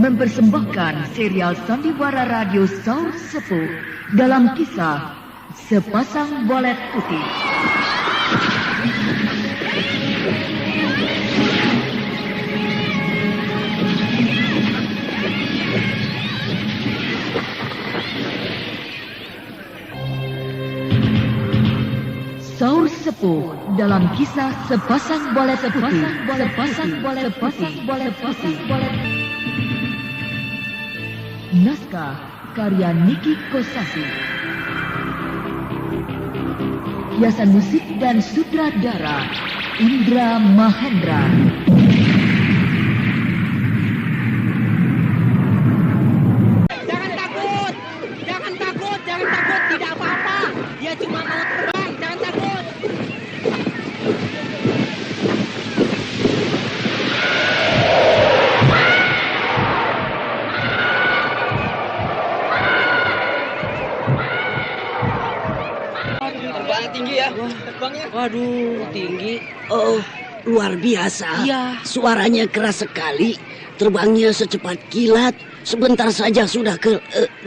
mempersembahkan serial sandiwara radio Saur Sepuh dalam kisah Sepasang Bolet Putih. Saur Sepuh dalam kisah Sepasang Bolet Putih. Naskah karya Niki Kosasi. Hiasan musik dan sutradara Indra Mahendra. Jangan takut, tidak apa-apa. Dia cuma mau terbang, jangan takut. Terbang tinggi ya, terbangnya. Waduh, tinggi. Oh, luar biasa. Iya. Suaranya keras sekali. Terbangnya secepat kilat. Sebentar saja sudah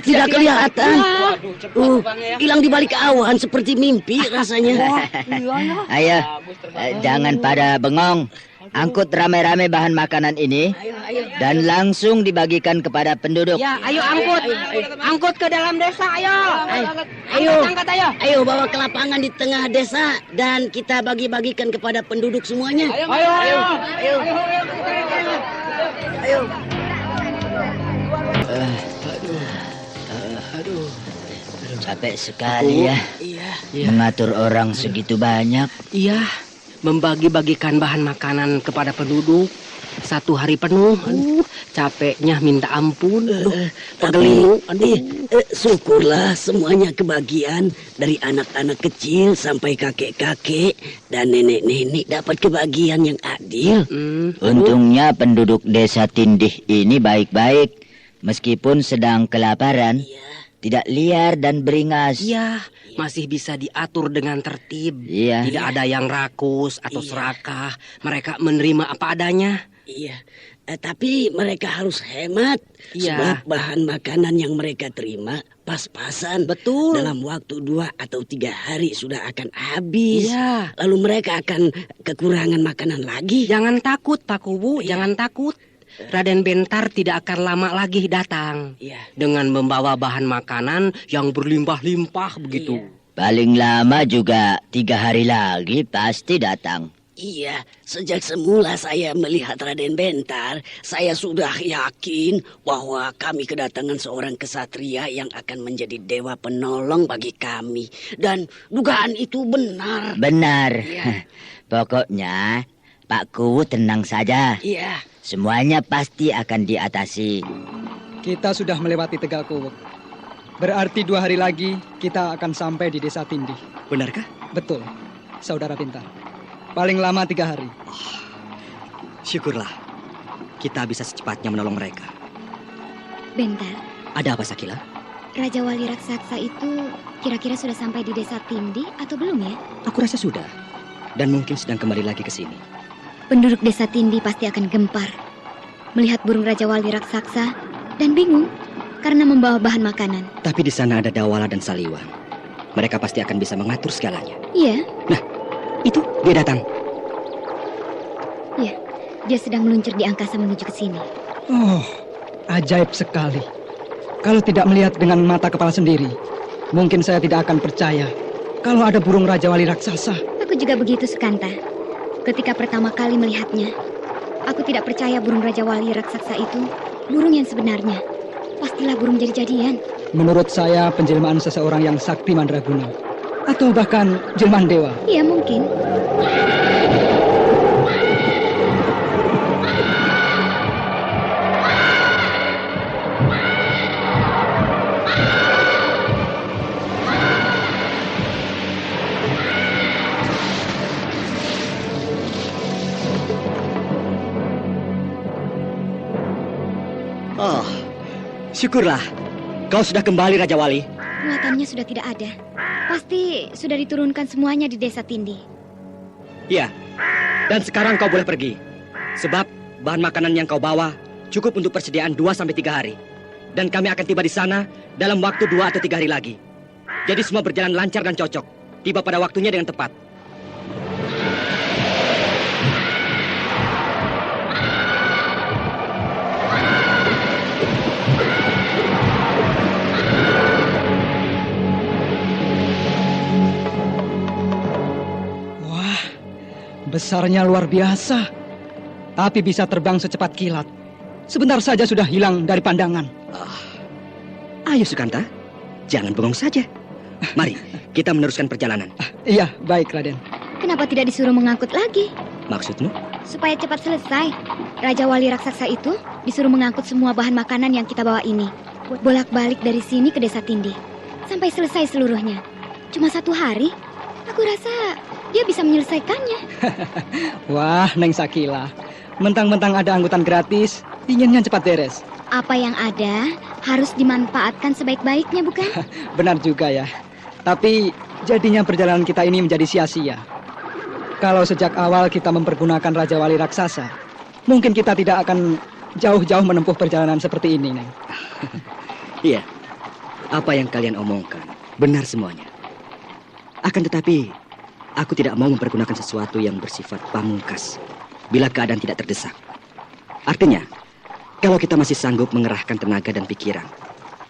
tidak kelihatan. Waduh, cepat terbangnya ya. Hilang di balik awan seperti mimpi rasanya. Ayo, jangan pada bengong. Angkut rame-rame bahan makanan ini dan langsung dibagikan kepada penduduk. Ya, ayo angkut. Angkut ke dalam desa, ayo. Angkat, ayo. Ayo bawa ke lapangan di tengah desa dan kita bagi-bagikan kepada penduduk semuanya. Ayo. Capek sekali ya. Iya. Mengatur orang segitu banyak. Iya, membagi-bagikan bahan makanan kepada penduduk 1 hari penuh. Capeknya minta ampun. Pegel. Syukurlah semuanya kebagian. Dari anak-anak kecil sampai kakek-kakek dan nenek-nenek dapat kebagian yang adil. Untungnya penduduk desa Tindih ini baik-baik. Meskipun sedang kelaparan, tidak liar dan beringas. Iya, masih bisa diatur dengan tertib. Iya. Tidak ada yang rakus atau serakah. Mereka menerima apa adanya. Iya, tapi mereka harus hemat. Iya. Sebab bahan makanan yang mereka terima pas-pasan. Betul. Dalam waktu 2 atau 3 hari sudah akan habis. Iya. Lalu mereka akan kekurangan makanan lagi. Jangan takut, Pak Kubu. Jangan takut. Raden Bentar tidak akan lama lagi datang. Iya. Dengan membawa bahan makanan yang berlimpah-limpah begitu. Paling lama juga 3 hari lagi pasti datang. Iya, sejak semula saya melihat Raden Bentar, saya sudah yakin bahwa kami kedatangan seorang kesatria yang akan menjadi dewa penolong bagi kami. Dan dugaan itu benar. Benar. Iya. Pokoknya Pak Kuwu tenang saja. Iya. Semuanya pasti akan diatasi. Kita sudah melewati Tegal Kuwuk. Berarti 2 hari lagi kita akan sampai di desa Tindih. Benarkah? Betul, saudara pintar. Paling lama 3 hari. Syukurlah. Kita bisa secepatnya menolong mereka. Bentar, Ada apa, Sakila? Raja Wali Raksasa itu kira-kira sudah sampai di desa Tindih atau belum ya? Aku rasa sudah. Dan mungkin sedang kembali lagi ke sini. Penduduk desa Tindih pasti akan gempar melihat burung Raja Wali Raksasa dan bingung karena membawa bahan makanan. Tapi di sana ada Dawala dan Saliwan. Mereka pasti akan bisa mengatur segalanya. Iya, Itu, dia datang. iya. Dia sedang meluncur di angkasa menuju ke sini. Oh, ajaib sekali. Kalau tidak melihat dengan mata kepala sendiri, mungkin saya tidak akan percaya kalau ada burung Raja Wali Raksasa. Aku juga begitu, Sukanta. Ketika pertama kali melihatnya, aku tidak percaya burung Raja Wali Raksasa itu burung yang sebenarnya. Pastilah burung jadi-jadian. Menurut saya penjelmaan seseorang yang sakti mandraguna. Atau bahkan jelmaan dewa. Iya, mungkin. Oh, syukurlah. Kau sudah kembali, Raja Wali. Muatannya sudah tidak ada. Pasti sudah diturunkan semuanya di desa Tindih. Iya. Dan sekarang kau boleh pergi. Sebab bahan makanan yang kau bawa cukup untuk persediaan 2-3 hari. Dan kami akan tiba di sana dalam waktu 2 atau 3 hari lagi. Jadi semua berjalan lancar dan cocok. Tiba pada waktunya dengan tepat. Wah, besarnya luar biasa. Api bisa terbang secepat kilat. Sebentar saja sudah hilang dari pandangan. Ayo Sukanta, jangan bengong saja. Mari, kita meneruskan perjalanan. Iya, baik Raden. Kenapa tidak disuruh mengangkut lagi? Maksudmu? Supaya cepat selesai. Raja Wali Raksasa itu disuruh mengangkut semua bahan makanan yang kita bawa ini. Bolak-balik dari sini ke Desa Tindih. Sampai selesai seluruhnya. Cuma 1 hari, aku rasa dia bisa menyelesaikannya. Wah, Neng Sakila. Mentang-mentang ada angkutan gratis, inginnya cepat beres. Apa yang ada harus dimanfaatkan sebaik-baiknya, bukan? Benar juga ya. Tapi jadinya perjalanan kita ini menjadi sia-sia. Kalau sejak awal kita mempergunakan Raja Wali Raksasa, mungkin kita tidak akan jauh-jauh menempuh perjalanan seperti ini, Neng. Iya, apa yang kalian omongkan benar semuanya. Akan tetapi, aku tidak mau mempergunakan sesuatu yang bersifat pamungkas bila keadaan tidak terdesak. Artinya, kalau kita masih sanggup mengerahkan tenaga dan pikiran,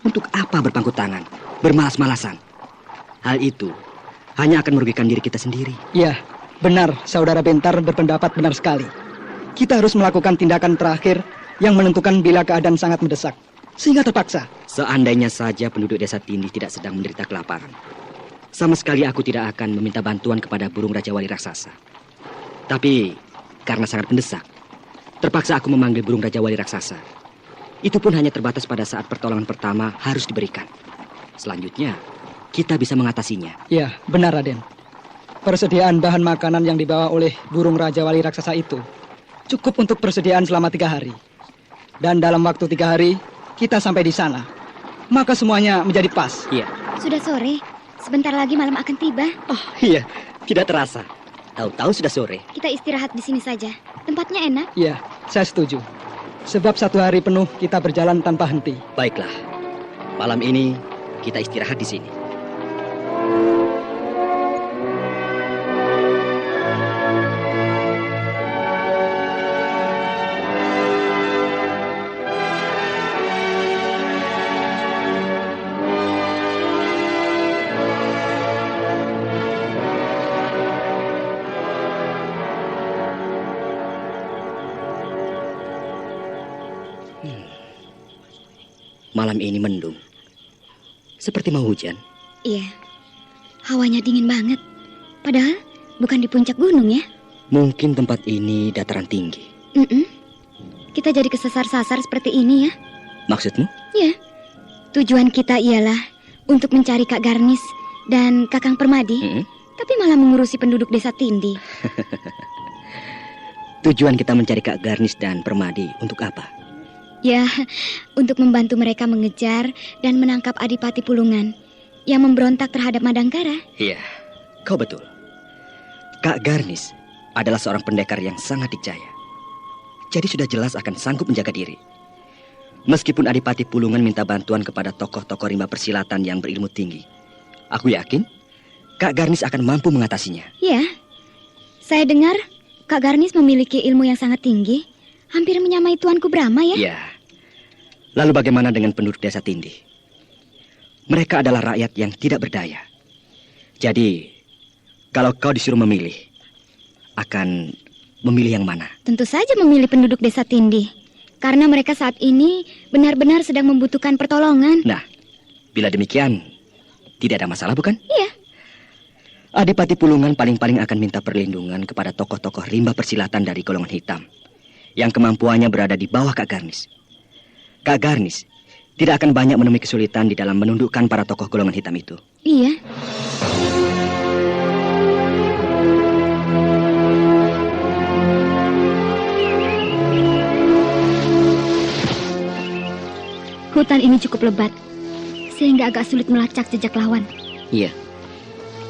untuk apa berpangku tangan, bermalas-malasan? Hal itu hanya akan merugikan diri kita sendiri. Ya, benar, Saudara Bentar berpendapat benar sekali. Kita harus melakukan tindakan terakhir yang menentukan bila keadaan sangat mendesak, sehingga terpaksa. Seandainya saja penduduk Desa Tindih tidak sedang menderita kelaparan, sama sekali aku tidak akan meminta bantuan kepada burung Raja Wali Raksasa. Tapi karena sangat mendesak, terpaksa aku memanggil burung Raja Wali Raksasa. Itu pun hanya terbatas pada saat pertolongan pertama harus diberikan. Selanjutnya, kita bisa mengatasinya. Ya, benar Raden. Persediaan bahan makanan yang dibawa oleh burung Raja Wali Raksasa itu cukup untuk persediaan selama 3 hari. Dan dalam waktu 3 hari, kita sampai di sana. Maka semuanya menjadi pas. Iya. Sudah sore, sebentar lagi malam akan tiba. Oh iya, tidak terasa. Tahu-tahu sudah sore. Kita istirahat di sini saja. Tempatnya enak. Ya, saya setuju. Sebab 1 hari penuh kita berjalan tanpa henti. Baiklah, malam ini kita istirahat di sini. Malam ini mendung. Seperti mau hujan. Iya, hawanya dingin banget. Padahal bukan di puncak gunung ya. Mungkin tempat ini dataran tinggi. Kita jadi kesasar-sasar seperti ini ya. Maksudmu? Ya, tujuan kita ialah untuk mencari Kak Garnis dan Kakang Permadi. Tapi malah mengurusi penduduk Desa Tindih. Tujuan kita mencari Kak Garnis dan Permadi untuk apa? Ya, untuk membantu mereka mengejar dan menangkap Adipati Pulungan yang memberontak terhadap Madangkara. Iya, kau betul. Kak Garnis adalah seorang pendekar yang sangat dicaya. Jadi sudah jelas akan sanggup menjaga diri. Meskipun Adipati Pulungan minta bantuan kepada tokoh-tokoh rimba persilatan yang berilmu tinggi, aku yakin Kak Garnis akan mampu mengatasinya. Ya, saya dengar Kak Garnis memiliki ilmu yang sangat tinggi. Hampir menyamai Tuanku Brahma ya? Iya. Lalu bagaimana dengan penduduk Desa Tindih? Mereka adalah rakyat yang tidak berdaya. Jadi, kalau kau disuruh memilih, akan memilih yang mana? Tentu saja memilih penduduk Desa Tindih. Karena mereka saat ini benar-benar sedang membutuhkan pertolongan. Nah, bila demikian, tidak ada masalah bukan? Iya. Adipati Pulungan paling-paling akan minta perlindungan kepada tokoh-tokoh rimba persilatan dari golongan hitam yang kemampuannya berada di bawah Kak Garnis. Kak Garnis tidak akan banyak menemui kesulitan di dalam menundukkan para tokoh golongan hitam itu. Iya. Hutan ini cukup lebat, sehingga agak sulit melacak jejak lawan. Iya.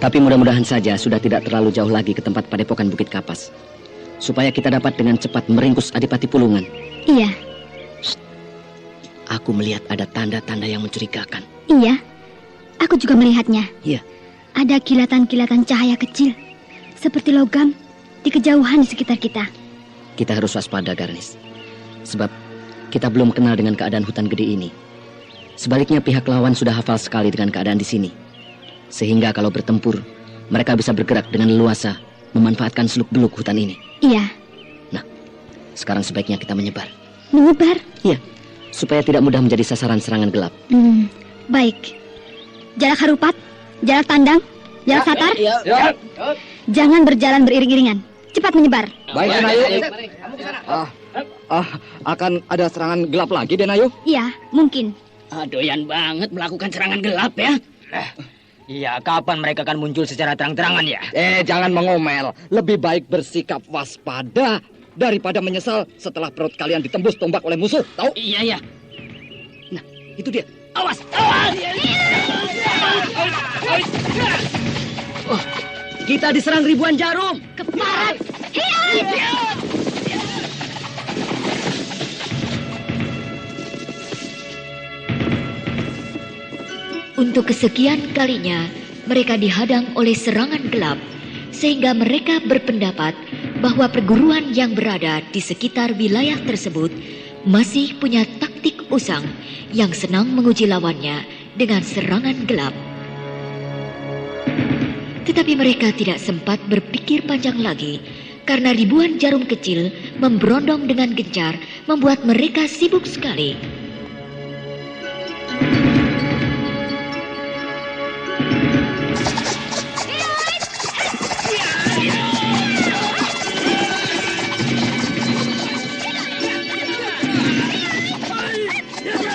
Tapi mudah-mudahan saja sudah tidak terlalu jauh lagi ke tempat padepokan Bukit Kapas, supaya kita dapat dengan cepat meringkus Adipati Pulungan. Iya. aku melihat ada tanda-tanda yang mencurigakan. Iya, aku juga melihatnya. Iya. Ada kilatan-kilatan cahaya kecil, seperti logam di kejauhan di sekitar kita. Kita harus waspada, Garnis. Sebab kita belum kenal dengan keadaan hutan gede ini. Sebaliknya pihak lawan sudah hafal sekali dengan keadaan di sini. Sehingga kalau bertempur, mereka bisa bergerak dengan leluasa, memanfaatkan seluk-beluk hutan ini. Iya. Nah, sekarang sebaiknya kita menyebar. Menyebar? Iya, supaya tidak mudah menjadi sasaran serangan gelap. Baik. Jarak harupat, jarak tandang, jarak satar. Jangan berjalan beriring-iringan. Cepat menyebar. Baik, Denayu. Akan ada serangan gelap lagi, Denayu? Iya, mungkin. Doyan banget melakukan serangan gelap ya. Iya, kapan mereka akan muncul secara terang-terangan ya? Jangan mengomel. Lebih baik bersikap waspada daripada menyesal setelah perut kalian ditembus tombak oleh musuh. Tahu? Iya. Nah, itu dia. Awas, awas! Oh, kita diserang ribuan jarum. Keparat! Untuk kesekian kalinya, mereka dihadang oleh serangan gelap, sehingga mereka berpendapat bahwa perguruan yang berada di sekitar wilayah tersebut masih punya taktik usang yang senang menguji lawannya dengan serangan gelap. Tetapi mereka tidak sempat berpikir panjang lagi, karena ribuan jarum kecil memberondong dengan gencar membuat mereka sibuk sekali.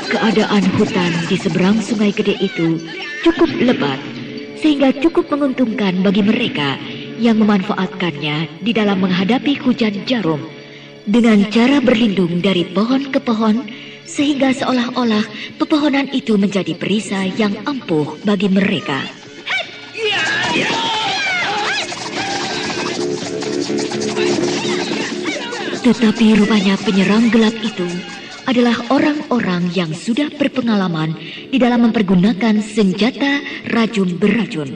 Keadaan hutan di seberang sungai gede itu cukup lebat, sehingga cukup menguntungkan bagi mereka yang memanfaatkannya di dalam menghadapi hujan jarum dengan cara berlindung dari pohon ke pohon, sehingga seolah-olah pepohonan itu menjadi perisai yang ampuh bagi mereka. Tetapi rupanya penyerang gelap itu adalah orang-orang yang sudah berpengalaman di dalam mempergunakan senjata rajum beracun.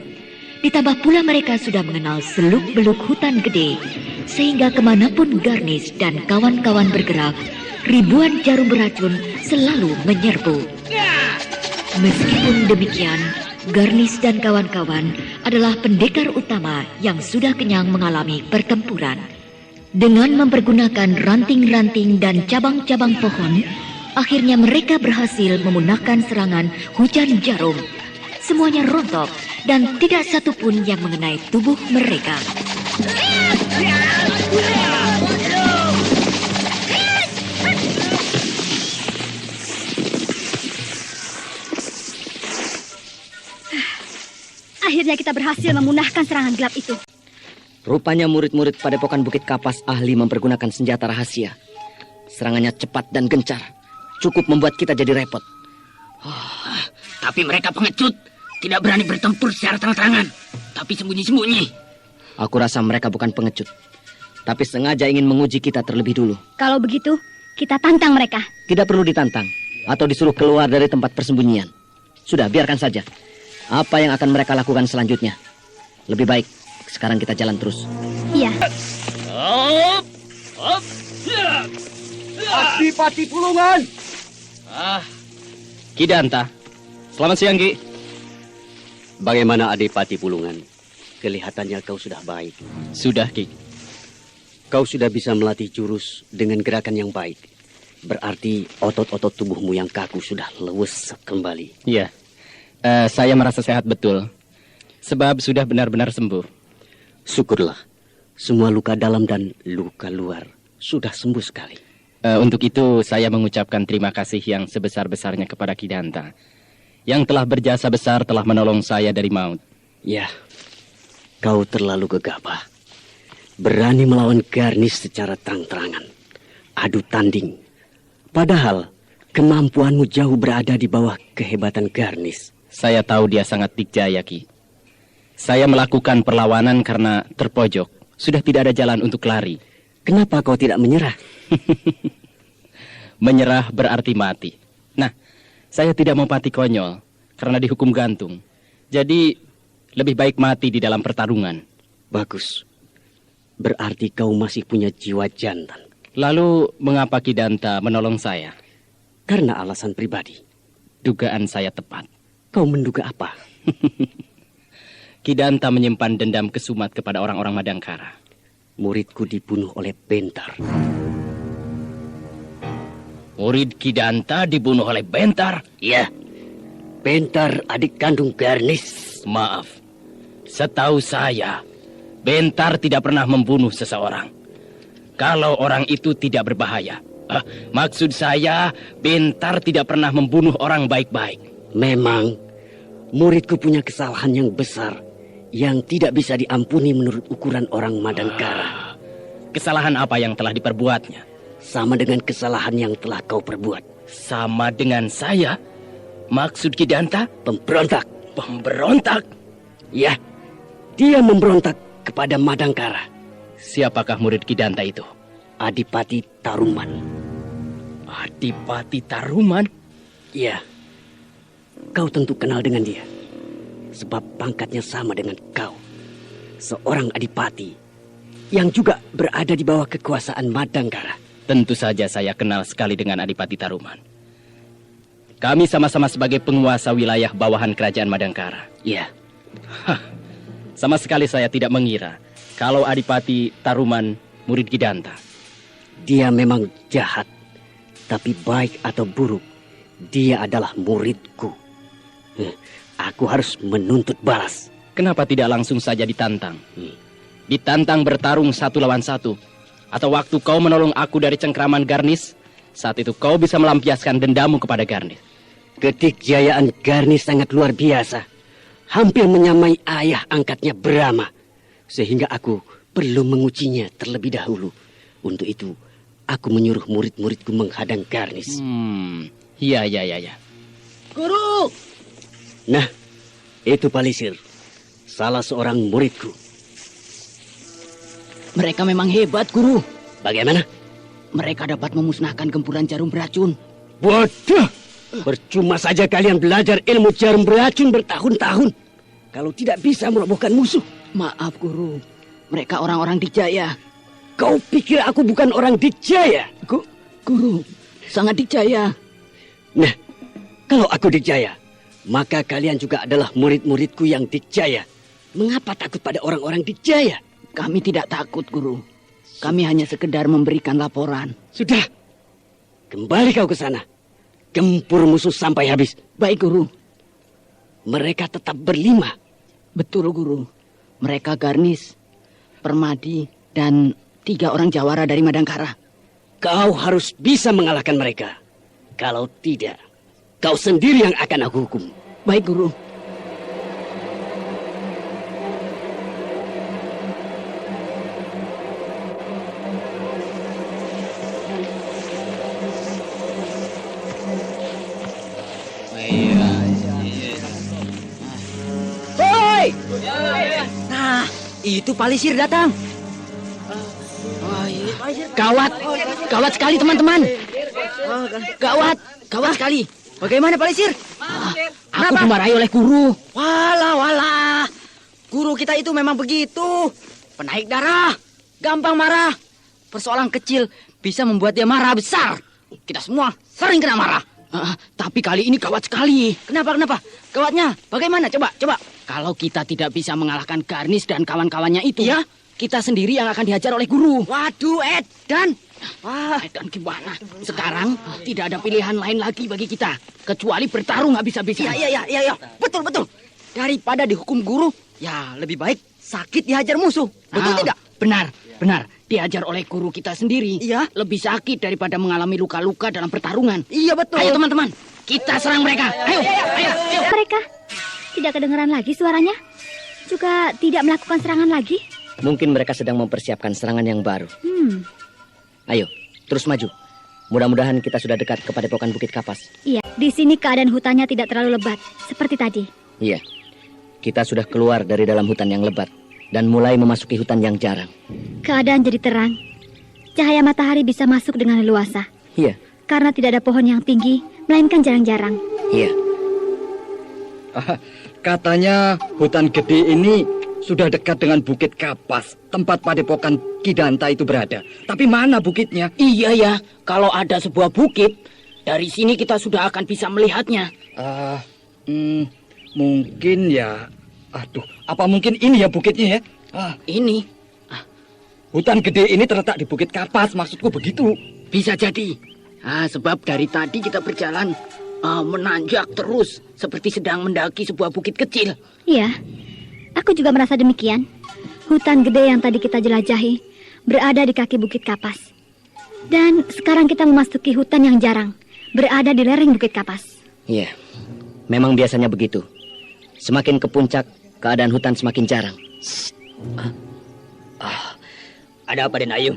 Ditambah pula mereka sudah mengenal seluk-beluk hutan gede, sehingga kemanapun Garnis dan kawan-kawan bergerak, ribuan jarum beracun selalu menyerbu. Meskipun demikian, Garnis dan kawan-kawan adalah pendekar utama yang sudah kenyang mengalami pertempuran. Dengan mempergunakan ranting-ranting dan cabang-cabang pohon, akhirnya mereka berhasil memunahkan serangan hujan jarum. Semuanya rontok dan tidak satu pun yang mengenai tubuh mereka. Akhirnya kita berhasil memunahkan serangan gelap itu. Rupanya murid-murid Padepokan Bukit Kapas ahli mempergunakan senjata rahasia. Serangannya cepat dan gencar. Cukup membuat kita jadi repot. Tapi mereka pengecut. Tidak berani bertempur secara terang-terangan. Tapi sembunyi-sembunyi. Aku rasa mereka bukan pengecut, tapi sengaja ingin menguji kita terlebih dulu. Kalau begitu, kita tantang mereka. Tidak perlu ditantang atau disuruh keluar dari tempat persembunyian. Sudah, biarkan saja. Apa yang akan mereka lakukan selanjutnya? Lebih baik sekarang kita jalan terus. Iya. Adipati Pulungan. Ki Danta. Selamat siang, Ki. Bagaimana Adipati Pulungan? Kelihatannya kau sudah baik. Sudah, Ki. Kau sudah bisa melatih jurus dengan gerakan yang baik. Berarti otot-otot tubuhmu yang kaku sudah lewes kembali. Iya. Saya merasa sehat betul. Sebab sudah benar-benar sembuh. Syukurlah. Semua luka dalam dan luka luar sudah sembuh sekali. Untuk itu saya mengucapkan terima kasih yang sebesar-besarnya kepada Ki Danta, yang telah berjasa besar telah menolong saya dari maut. Ya, kau terlalu gegabah. Berani melawan Garnis secara terang-terangan. Adu tanding. Padahal kemampuanmu jauh berada di bawah kehebatan Garnis. Saya tahu dia sangat dikjaya, Ki. Saya melakukan perlawanan karena terpojok. Sudah tidak ada jalan untuk lari. Kenapa kau tidak menyerah? Menyerah berarti mati. Nah, saya tidak mau mati konyol karena dihukum gantung. Jadi, lebih baik mati di dalam pertarungan. Bagus. Berarti kau masih punya jiwa jantan. Lalu, mengapa Kidanta menolong saya? Karena alasan pribadi. Dugaan saya tepat. Kau menduga apa? Kidanta menyimpan dendam kesumat kepada orang-orang Madangkara. Muridku dibunuh oleh Bentar. Murid Kidanta dibunuh oleh Bentar? Ya, Bentar adik kandung Garnis. Maaf, setahu saya, Bentar tidak pernah membunuh seseorang. Kalau orang itu tidak berbahaya. Maksud saya, Bentar tidak pernah membunuh orang baik-baik. Memang, muridku punya kesalahan yang besar yang tidak bisa diampuni menurut ukuran orang Madangkara. Kesalahan apa yang telah diperbuatnya? Sama dengan kesalahan yang telah kau perbuat. Sama dengan saya? Maksud Kidanta? Pemberontak. Pemberontak? Ya, dia memberontak kepada Madangkara. Siapakah murid Kidanta itu? Adipati Taruman. Adipati Taruman? Ya, kau tentu kenal dengan dia. Sebab pangkatnya sama dengan kau. Seorang adipati yang juga berada di bawah kekuasaan Madangkara. Tentu saja saya kenal sekali dengan Adipati Taruman. Kami sama-sama sebagai penguasa wilayah bawahan kerajaan Madangkara. Ya. Sama sekali saya tidak mengira kalau Adipati Taruman murid Kidanta. Dia memang jahat, tapi baik atau buruk, dia adalah muridku. Aku harus menuntut balas. Kenapa tidak langsung saja ditantang? Ditantang bertarung 1 lawan 1. Atau waktu kau menolong aku dari cengkraman Garnis, saat itu kau bisa melampiaskan dendammu kepada Garnis. Ketikjayaan Garnis sangat luar biasa. Hampir menyamai ayah angkatnya Brahma. Sehingga aku perlu mengujinya terlebih dahulu. Untuk itu, aku menyuruh murid-muridku menghadang Garnis. Ya. Guru! Nah, itu Palisir, salah seorang muridku. Mereka memang hebat, Guru. Bagaimana? Mereka dapat memusnahkan gempuran jarum beracun. Bodoh! Percuma saja kalian belajar ilmu jarum beracun bertahun-tahun. Kalau tidak bisa merobohkan musuh. Maaf, Guru. Mereka orang-orang Dijaya. Kau pikir aku bukan orang Dijaya? Guru, sangat Dijaya. Nah, kalau aku Dijaya, maka kalian juga adalah murid-muridku yang Dijaya. Mengapa takut pada orang-orang Dijaya? Kami tidak takut, Guru. Kami hanya sekedar memberikan laporan. Sudah. Kembali kau ke sana. Gempur musuh sampai habis. Baik, Guru. Mereka tetap berlima. Betul, Guru. Mereka Garnis, Permadi, dan 3 orang jawara dari Madangkara. Kau harus bisa mengalahkan mereka. Kalau tidak, kau sendiri yang akan aku hukum. Baik, Guru. Hoi! Nah, itu Palisir datang. Gawat sekali, teman-teman. Gawat sekali. Bagaimana Palisir? Aku dimarahi oleh Guru. Walah. Guru kita itu memang begitu. Penaik darah, gampang marah. Persoalan kecil bisa membuat dia marah besar. Kita semua sering kena marah. Tapi kali ini gawat sekali. Kenapa? Gawatnya bagaimana? Coba. Kalau kita tidak bisa mengalahkan Garnis dan kawan-kawannya itu, ya, kita sendiri yang akan dihajar oleh Guru. Waduh, Edan. Edan gimana? Sekarang tidak ada pilihan lain lagi bagi kita kecuali bertarung habis-habisan. Iya. Betul. Daripada dihukum Guru, ya lebih baik sakit dihajar musuh. Betul tidak? Benar. Dihajar oleh Guru kita sendiri. Iya. Lebih sakit daripada mengalami luka-luka dalam pertarungan. Iya, betul. Ayo teman-teman, kita serang mereka. Ayo. Mereka tidak kedengeran lagi suaranya. Juga tidak melakukan serangan lagi. Mungkin mereka sedang mempersiapkan serangan yang baru. Ayo, terus maju. Mudah-mudahan kita sudah dekat ke padepokan Bukit Kapas. Iya, di sini keadaan hutannya tidak terlalu lebat, seperti tadi. Iya, kita sudah keluar dari dalam hutan yang lebat dan mulai memasuki hutan yang jarang. Keadaan jadi terang. Cahaya matahari bisa masuk dengan leluasa. Iya. Karena tidak ada pohon yang tinggi melainkan jarang-jarang. Iya. Katanya hutan gede ini sudah dekat dengan Bukit Kapas, tempat padepokan Kidanta itu berada. Tapi mana bukitnya? Iya ya, kalau ada sebuah bukit, dari sini kita sudah akan bisa melihatnya. Mungkin ya. Aduh, apa mungkin ini ya bukitnya ya? Ini. Hutan gede ini terletak di Bukit Kapas, maksudku begitu. Bisa jadi. Sebab dari tadi kita berjalan menanjak terus, seperti sedang mendaki sebuah bukit kecil. Iya, aku juga merasa demikian. Hutan gede yang tadi kita jelajahi berada di kaki Bukit Kapas. Dan sekarang kita memasuki hutan yang jarang, berada di lereng Bukit Kapas. Iya, memang biasanya begitu. Semakin ke puncak, keadaan hutan semakin jarang. Ada apa, Den Ayu?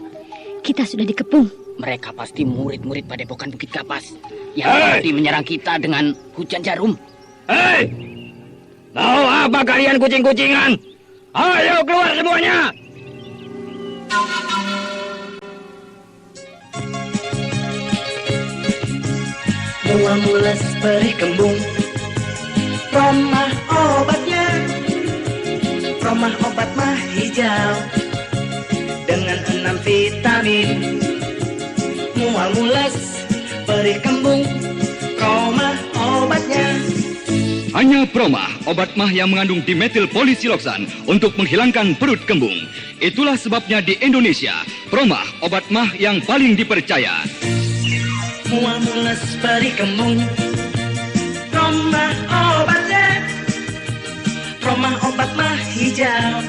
Kita sudah dikepung. Mereka pasti murid-murid padepokan Bukit Kapas yang tadi menyerang kita dengan hujan jarum. Hei! Mau apa kalian kucing-kucingan? Ayo keluar semuanya! Mual mules perih kembung, Romah obatnya, Romah obat mah hijau dengan 6 vitamin. Mual mules perih kembung, Romah obatnya. Hanya Promah, obat mah yang mengandung dimetil polisiloksan untuk menghilangkan perut kembung. Itulah sebabnya di Indonesia, Promah, obat mah yang paling dipercaya. Mual mules perih kembung, Promah obatnya, Promah obat mah hijau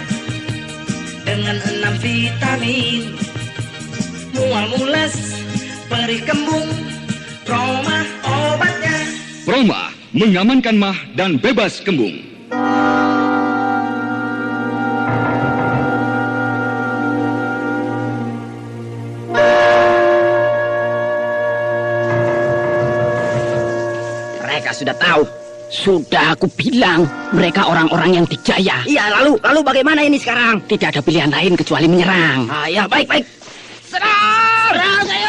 dengan 6 vitamin. Mual mules perih kembung, Promah obatnya. Promah, mengamankan mah dan bebas kembung. Mereka sudah tahu. Sudah aku bilang, mereka orang-orang yang dijaya. Iya, lalu bagaimana ini sekarang? Tidak ada pilihan lain kecuali menyerang. Ya, baik. Serang! Serang saya!